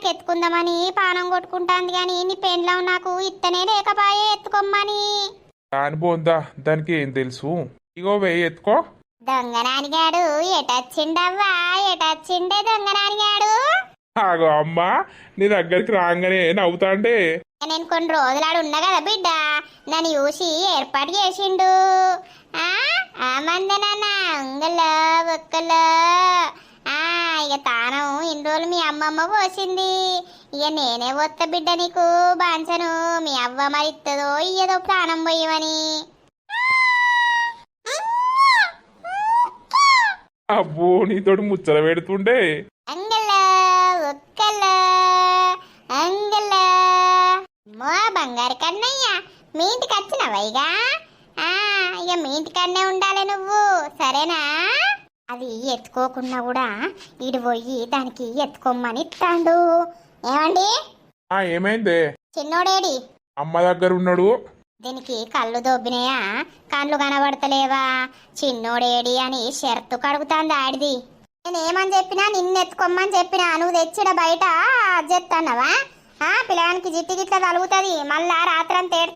నాకు ఎత్తుకుందామని పానం కొట్టుకుంటాంది గాని నీ పెండ్లం నాకు ఇత్తనే లేకపాయే ఎత్తుకోమ్మని. దాని బోందా దానికి ఏం తెలుసు. ఇగో వెయ్యి ఎత్తుకో. దొంగ నానిగాడు ఎటొచ్చిండవ్వా, ఎటొచ్చిండే దొంగ నానిగాడు. ఆగో అమ్మా, నీ దగ్గరికి రాగానే నవ్వుతాండే. నేను కొన్ని రోజులాడు ఉన్నా కదా బిడ్డ, నన్ను చూసి ఏర్పాటు చేసిండు. మందనన్న ఉంగలో ఒక్కలో. ఇక తానం ఇన్ని రోజులు మీ అమ్మమ్మ పోసింది, ఇక నేనే వస్తా బిడ్డ నీకు బాంచను. మీ అవ్వ మరి ఇస్తుందో ఇయ్యదో ప్రాణం పోయమని. అబ్బో నీతోటి ముచ్చట పెడుతుండే. అంగలో ఒక్కలో అంగలో. మా బంగారు కన్నయ్య, మీ ఇంటికి వచ్చినవా? ఇక మీ ఇంటికన్నే ఉండాలి నువ్వు, సరేనా? అది ఎత్తుకోకుండా కూడా ఇటు పోయి దానికి ఎత్తుకోమని ఇస్తాడు. ఏమండి? ఏమైందే? చిన్నోడేడి? అమ్మ దగ్గర ఉన్నాడు. దీనికి కళ్ళు దొబ్బినాయా, కళ్ళు కనబడతలేవా? చిన్నోడేడి అని షరతు కడుగుతాంది ఆడిది. నేనేమని చెప్పినా నిన్ను ఎత్తుకోమని చెప్పినా, నువ్వు తెచ్చిడ బయట చెప్తానవా? పిల్లగానికి జిట్టి గిట్ల తలుగుతుంది, మళ్ళా రాత్రంతా